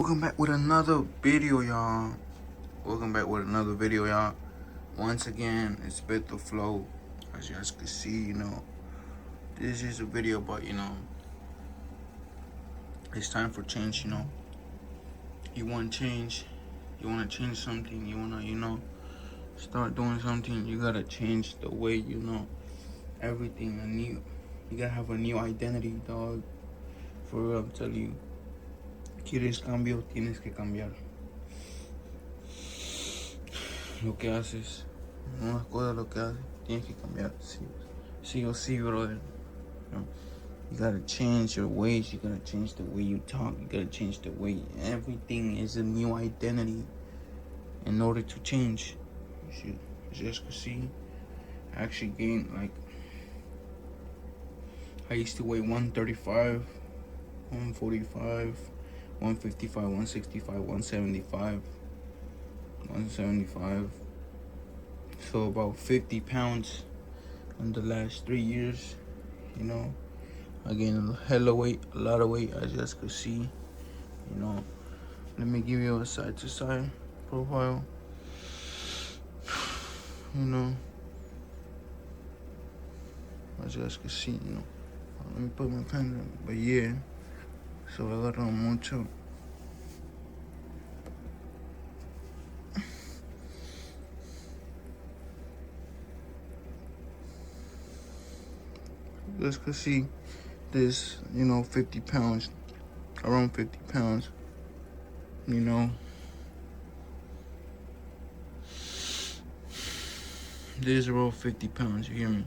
Welcome back with another video, y'all. Once again, it's betoflow. As you guys can see, this is a video about, it's time for change, You want change, you want to change something, you want to, start doing something. You got to change the way, everything. You got to have a new identity, dog. For real, I'm telling you. Quieres cambio, tienes que cambiar. Lo que haces, unas cosas lo que haces, tienes que cambiar. Sí o sí, brother. You gotta change your ways. You gotta change the way you talk. You gotta change the way everything is a new identity in order to change. As you guys can see, I actually gained I used to weigh 135, 145, 155, 165, 175, 175. So about 50 pounds in the last 3 years, I gained a lot of weight, as you guys can see. Let me give you a side to side profile. As you guys can see, let me put my pen in, but yeah, so agarro mucho. You guys can see this, 50 pounds, around 50 pounds, This is around 50 pounds, you hear me?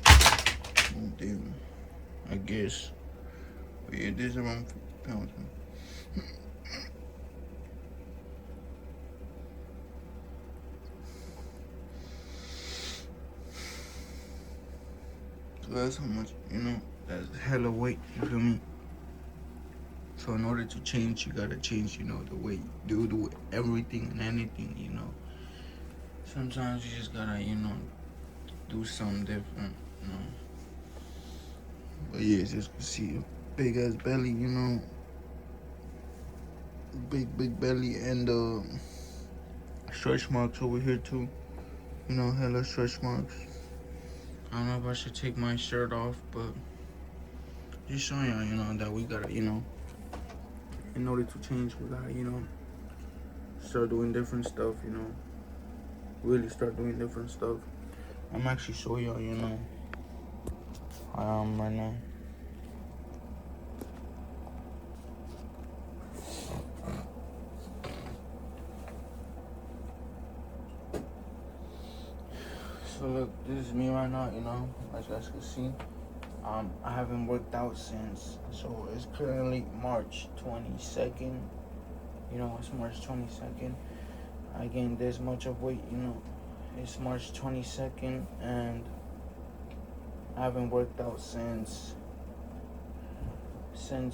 Oh, damn, I guess. But yeah, this is around 50 pounds, man. So that's how much, that's hella weight, you feel me? So in order to change, you gotta change, the way you do everything and anything, Sometimes you just gotta, do something different, But yeah, just can see a big ass belly, big belly, and stretch marks over here too. Hella stretch marks. I don't know if I should take my shirt off, but just showing y'all, that we gotta, in order to change, we gotta, start doing different stuff, really start doing different stuff. I'm actually showing y'all, how I am right now. So look, this is me right now, as you guys can see. I haven't worked out since, so it's currently March 22nd. It's March 22nd. I gained this much of weight, It's March 22nd, and I haven't worked out since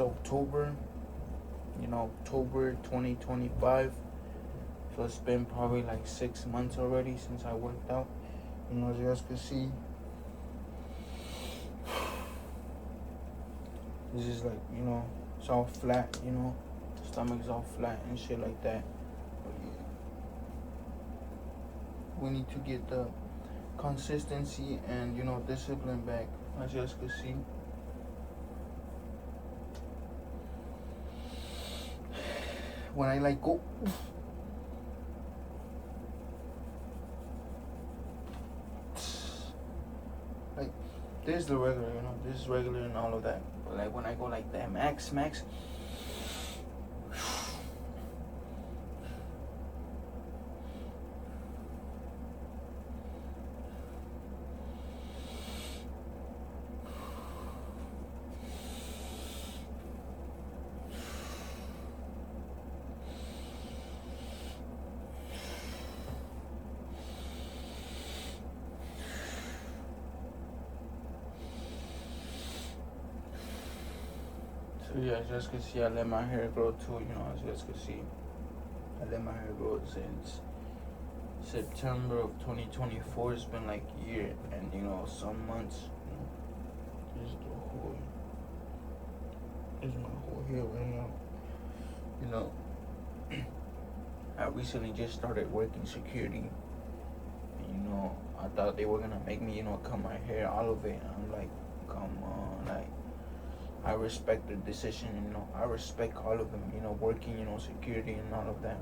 October, October 2025. So it's been probably like 6 months already since I worked out. As you guys can see, this is like, it's all flat, stomach's all flat and shit like that. But yeah, we need to get the consistency and, discipline back, as you guys can see. When I go, this is the regular, this is regular and all of that. But when I go like that, max. So yeah, as you guys can see, I let my hair grow too, as you guys can see. I let my hair grow since September of 2024. It's been like a year and, some months, This is my whole hair right now. know, I recently just started working security. And, I thought they were gonna make me, cut my hair, all of it. I'm like, come on, like, I respect the decision, I respect all of them, working, security and all of that.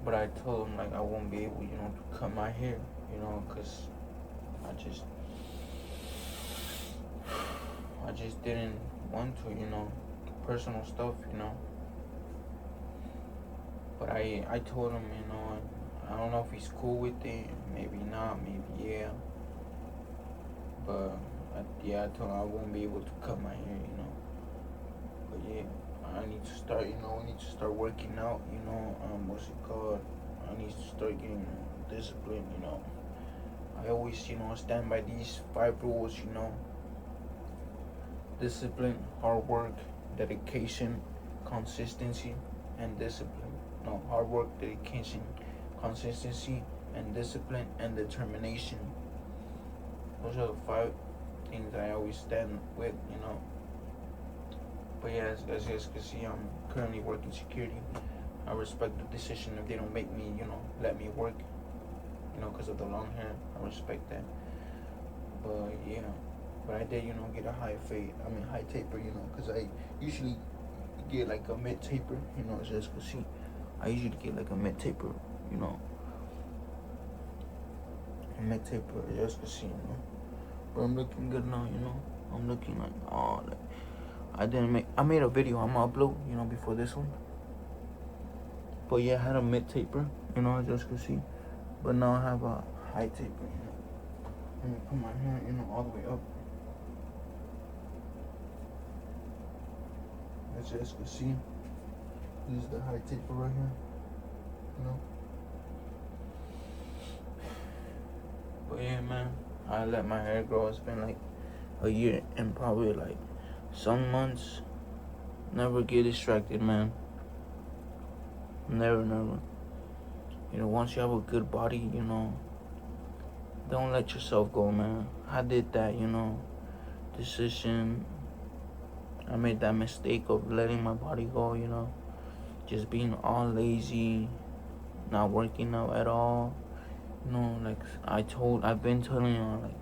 But I told them, like, I won't be able, to cut my hair, because I just didn't want to, personal stuff, But I told him, I don't know if he's cool with it, maybe not, maybe yeah. But I told him I won't be able to cut my hair, But yeah, I need to start, I need to start working out, what's it called? I need to start getting discipline, I always, stand by these 5 rules, discipline, hard work, dedication, consistency, and discipline. No, hard work, dedication, consistency, and discipline, and determination. Those are the 5 things I always stand with, But yeah, as you guys can see, I'm currently working security. I respect the decision if they don't make me, let me work, because of the long hair. I respect that. But yeah, but I did, get a high taper, because I usually get like a mid taper, as you guys can see. I usually get like a mid taper, a mid taper, as you guys can see, But I'm looking good now, I'm looking like, oh, like, I made a video I'm gonna upload, before this one. But yeah, I had a mid taper, as you guys can see. But now I have a high taper, Let me put my hair, all the way up. As you guys can see, this is the high taper right here, But yeah, man, I let my hair grow. It's been like a year and probably like some months. Never get distracted, man. Never. Once you have a good body, don't let yourself go, man. I did that, decision. I made that mistake of letting my body go, just being all lazy, not working out at all. Like I've been telling you, like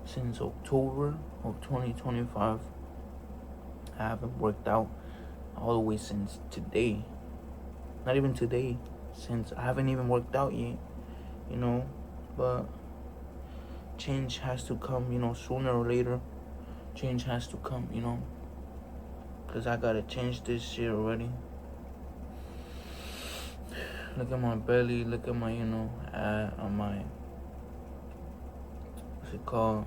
since October of 2025, I haven't worked out all the way since today. Not even today, since I haven't even worked out yet, but change has to come, sooner or later. Change has to come, because I gotta change this year already. Look at my belly, look at my, on my, what's it called?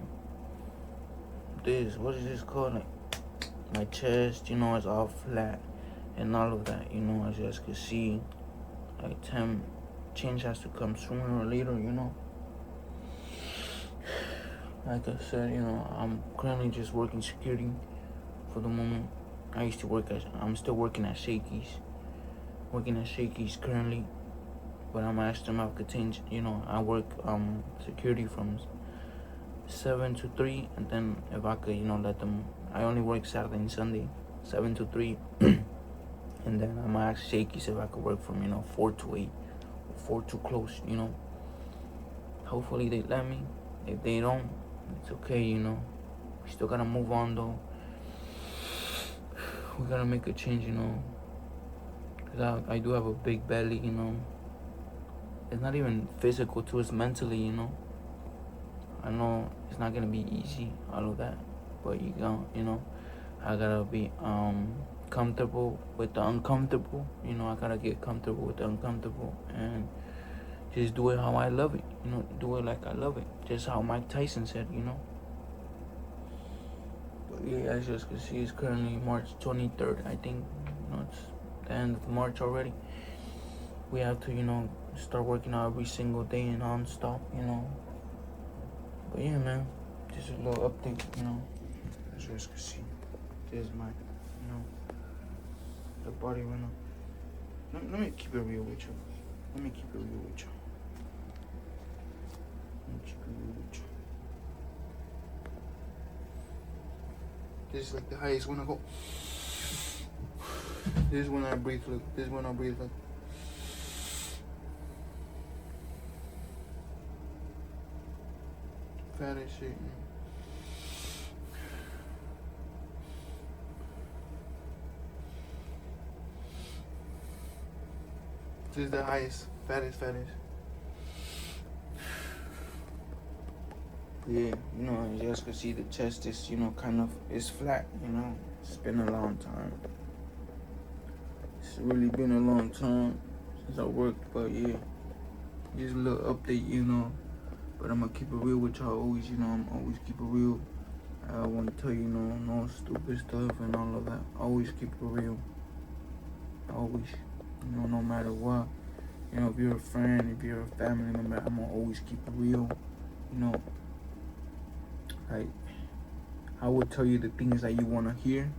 What is this called? Like, my chest, is all flat and all of that, as you guys can see. Like, change has to come sooner or later, Like I said, I'm currently just working security for the moment. I'm still working at Shakey's. Currently. But I'm asking them if I could change, I work security from 7 to 3, and then if I could, let them, I only work Saturday and Sunday, 7 to 3, and then I'm gonna ask Shakey's if I could work from, 4 to 8, or 4 to close, Hopefully they let me. If they don't, it's okay, We still gotta move on, though. We gotta make a change, Because I do have a big belly, It's not even physical too, it's mentally, I know it's not gonna be easy, all of that. But I gotta be comfortable with the uncomfortable. I gotta get comfortable with the uncomfortable and just do it how I love it. Do it like I love it. Just how Mike Tyson said, But yeah, as you guys can see, it's currently March 23rd. I think, it's the end of March already. We have to, start working out every single day and non-stop, But yeah, man, just a little update, As you guys can see, there's my, the body right now. Let me keep it real with you. This is like the highest one I go. This is when I breathe. Look, this is when I breathe. Look. Fat as shit. This is the highest, fattest. Yeah, you know, as you guys can see, the chest is, you know, kind of, it's flat, you know. It's been a long time. It's really been a long time since I worked, but yeah. Just a little update, you know. But I'm gonna keep it real with y'all always, you know. I'm always keep it real. I want to tell you, no stupid stuff and all of that. Always keep it real. Always. You know, no matter what. You know, if you're a friend, if you're a family member, I'm gonna always keep it real. You know, like, I will tell you the things that you wanna hear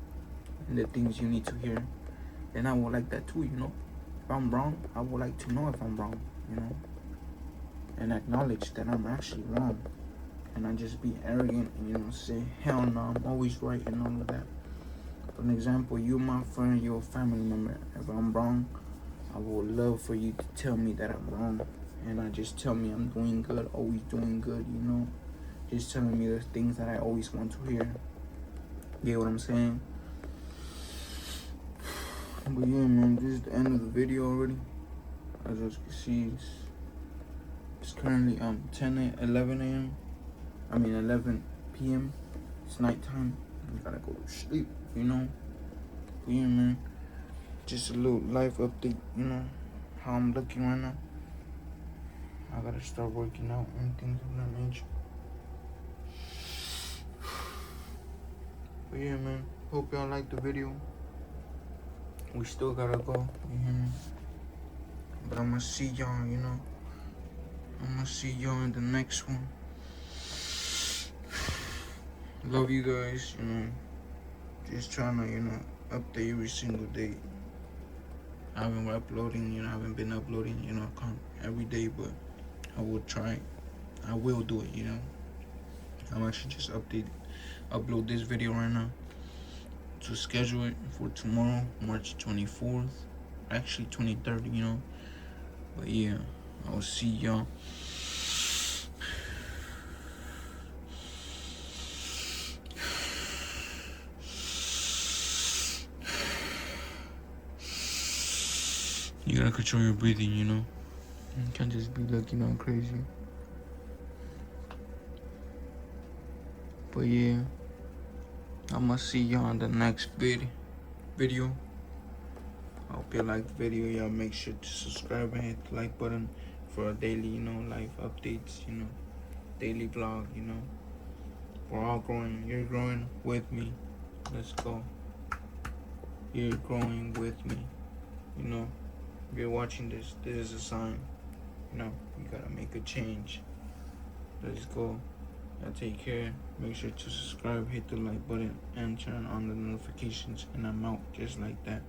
and the things you need to hear. And I would like that too, you know. If I'm wrong, I would like to know if I'm wrong, you know. And acknowledge that I'm actually wrong. And I just be arrogant and, you know, say, hell no, I'm always right and all of that. For an example, you're my friend, you're a family member. If I'm wrong, I would love for you to tell me that I'm wrong. And I just tell me I'm doing good, always doing good, you know. Just telling me the things that I always want to hear. You get what I'm saying? But yeah, man, this is the end of the video already. As you can see, it's currently 11 a.m. I mean 11 p.m. It's nighttime. I gotta go to sleep, you know. But yeah, man, just a little life update, you know, how I'm looking right now. I gotta start working out and things of that nature. But yeah, man, hope y'all liked the video. We still gotta go, you hear me? But I'm gonna see y'all, you know. I'm gonna see y'all in the next one. Love you guys, you know. Just trying to, you know, update every single day. I haven't been uploading, you know, every day, but I will try. I will do it, you know. I'm actually just upload this video right now to schedule it for tomorrow, March 24th. Actually 23rd, you know. But yeah, I'll see y'all. You gotta control your breathing, you know. You can't just be like, you know, crazy. But yeah, I'ma see y'all in the next video. I hope you like the video. Y'all make sure to subscribe and hit the like button for a daily, you know, life updates, you know, daily vlog, you know. We're all growing. You're growing with me. Let's go. You're growing with me, you know. If you're watching this, this is a sign. You know, you gotta make a change. Let's go. Y'all take care. Make sure to subscribe, hit the like button, and turn on the notifications. And I'm out just like that.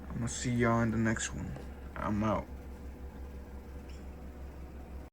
I'm gonna see y'all in the next one. I'm out.